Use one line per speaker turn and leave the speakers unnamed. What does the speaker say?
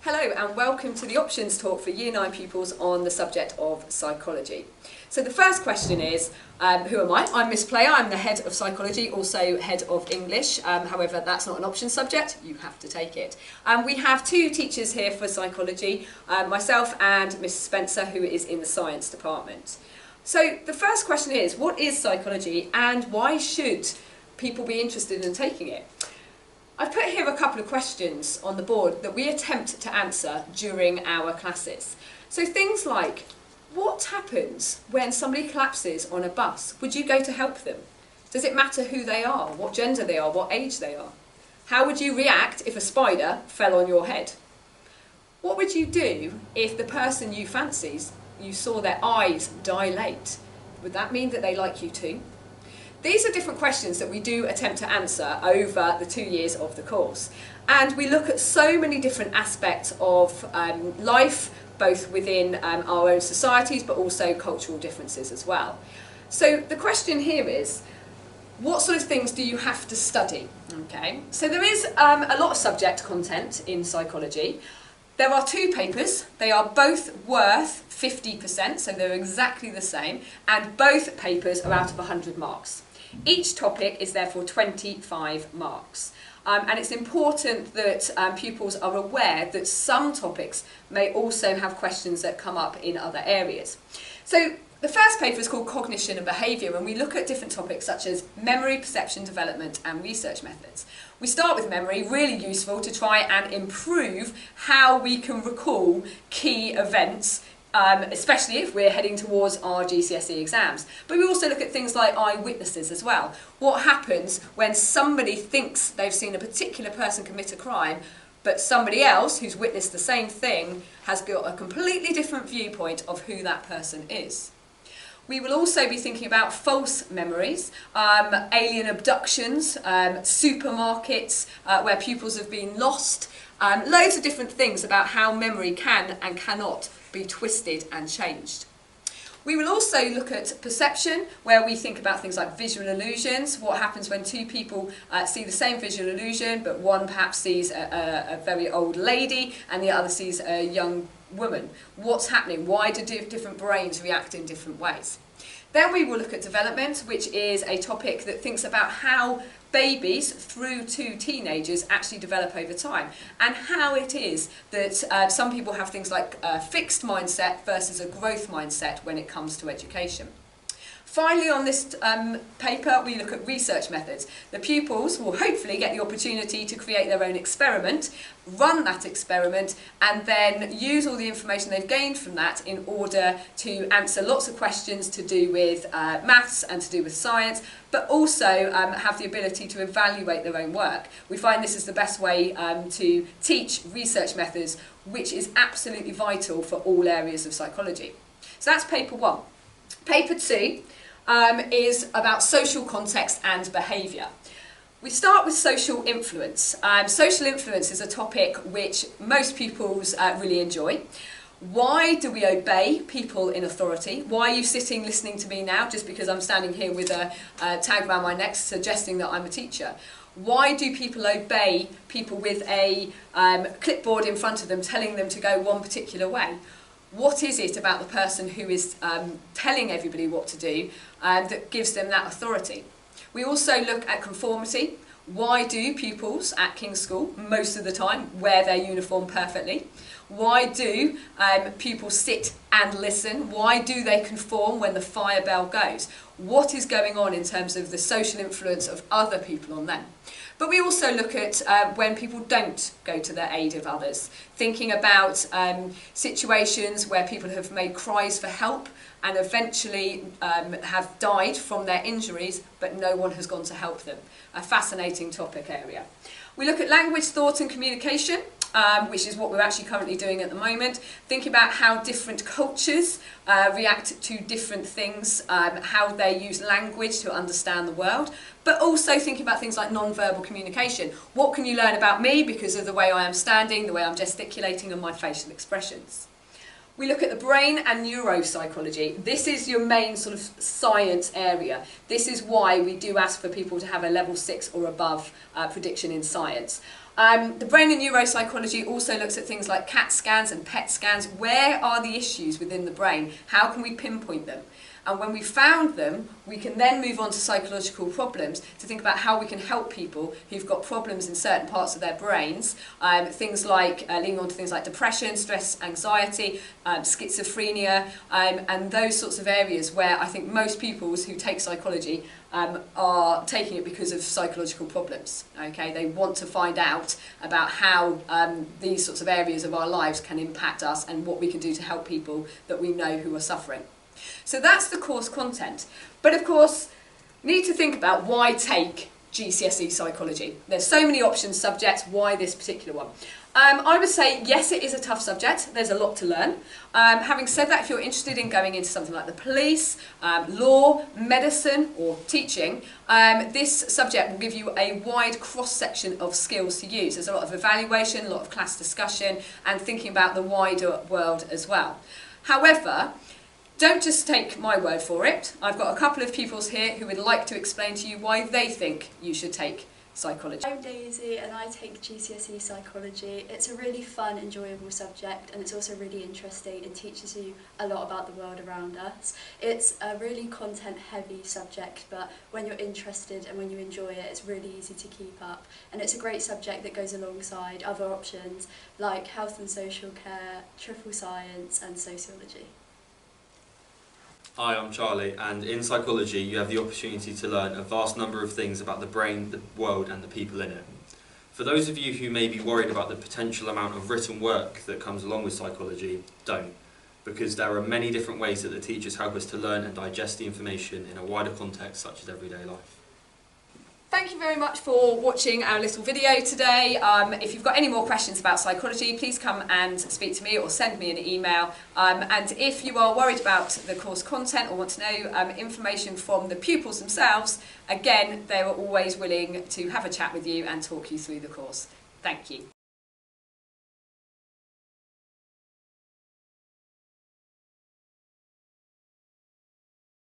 Hello and welcome to the options talk for Year 9 pupils on the subject of psychology. So the first question is, who am I? I'm Miss Player, I'm the head of psychology, also head of English. However, that's not an option subject, you have to take it. We have two teachers here for psychology, myself and Miss Spencer, who is in the science department. So the first question is, what is psychology and why should people be interested in taking it? I've put here a couple of questions on the board that we attempt to answer during our classes. So things like, what happens when somebody collapses on a bus? Would you go to help them? Does it matter who they are, what gender they are, what age they are? How would you react if a spider fell on your head? What would you do if the person you fancied, you saw their eyes dilate? Would that mean that they like you too? These are different questions that we do attempt to answer over the 2 years of the course. And we look at so many different aspects of life, both within our own societies, but also cultural differences as well. So the question here is, what sort of things do you have to study? Okay, so there is a lot of subject content in psychology. There are two papers, they are both worth 50%, so they're exactly the same, and both papers are out of 100 marks. Each topic is therefore 25 marks. And it's important that pupils are aware that some topics may also have questions that come up in other areas. So the first paper is called Cognition and Behaviour, and we look at different topics such as memory, perception, development and research methods. We start with memory, really useful to try and improve how we can recall key events, especially if we're heading towards our GCSE exams. But we also look at things like eyewitnesses as well. What happens when somebody thinks they've seen a particular person commit a crime, but somebody else who's witnessed the same thing has got a completely different viewpoint of who that person is. We will also be thinking about false memories, alien abductions, supermarkets where pupils have been lost, loads of different things about how memory can and cannot be twisted and changed. We will also look at perception, where we think about things like visual illusions, what happens when two people see the same visual illusion, but one perhaps sees a very old lady and the other sees a young woman. What's happening? Why do different brains react in different ways? Then we will look at development, which is a topic that thinks about how babies through to teenagers actually develop over time, and how it is that some people have things like a fixed mindset versus a growth mindset when it comes to education. Finally, on this paper, we look at research methods. The pupils will hopefully get the opportunity to create their own experiment, run that experiment, and then use all the information they've gained from that in order to answer lots of questions to do with maths and to do with science, but also have the ability to evaluate their own work. We find this is the best way to teach research methods, which is absolutely vital for all areas of psychology. So that's paper 1. Paper 2 is about social context and behaviour. We start with social influence. Social influence is a topic which most pupils really enjoy. Why do we obey people in authority? Why are you sitting listening to me now just because I'm standing here with a tag around my neck suggesting that I'm a teacher? Why do people obey people with a clipboard in front of them telling them to go one particular way? What is it about the person who is telling everybody what to do that gives them that authority? We also look at conformity. Why do pupils at King's School, most of the time, wear their uniform perfectly? Why do pupils sit and listen? Why do they conform when the fire bell goes? What is going on in terms of the social influence of other people on them? But we also look at when people don't go to the aid of others, thinking about situations where people have made cries for help and eventually have died from their injuries, but no one has gone to help them. A fascinating topic area. We look at language, thought and communication, which is what we're actually currently doing at the moment, thinking about how different cultures react to different things, how they use language to understand the world, but also thinking about things like non-verbal communication. What can you learn about me because of the way I am standing, the way I'm gesticulating and my facial expressions? we look at the brain and neuropsychology. This is your main sort of science area. This is why we do ask for people to have a level 6 or above prediction in science. The brain and neuropsychology also looks at things like CAT scans and PET scans. Where are the issues within the brain? How can we pinpoint them? And when we found them, we can then move on to psychological problems to think about how we can help people who've got problems in certain parts of their brains. Things like, leaning on to things like depression, stress, anxiety, schizophrenia, and those sorts of areas where I think most people who take psychology are taking it because of psychological problems. Okay, they want to find out about how these sorts of areas of our lives can impact us and what we can do to help people that we know who are suffering. So that's the course content. But of course, need to think about why take GCSE psychology. There's so many options, subjects, why this particular one? I would say, yes, it is a tough subject. There's a lot to learn. Having said that, if you're interested in going into something like the police, law, medicine or teaching, this subject will give you a wide cross-section of skills to use. There's a lot of evaluation, a lot of class discussion and thinking about the wider world as well. However, don't just take my word for it. I've got a couple of pupils here who would like to explain to you why they think you should take psychology.
I'm Daisy and I take GCSE psychology. It's a really fun, enjoyable subject and it's also really interesting. It teaches you a lot about the world around us. It's a really content-heavy subject, but when you're interested and when you enjoy it, it's really easy to keep up. And it's a great subject that goes alongside other options like health and social care, triple science and sociology.
Hi, I'm Charlie, and in psychology you have the opportunity to learn a vast number of things about the brain, the world and the people in it. For those of you who may be worried about the potential amount of written work that comes along with psychology, don't, because there are many different ways that the teachers help us to learn and digest the information in a wider context such as everyday life.
Thank you very much for watching our little video today. If you've got any more questions about psychology, please come and speak to me or send me an email. And if you are worried about the course content or want to know information from the pupils themselves, again, they were always willing to have a chat with you and talk you through the course. Thank you.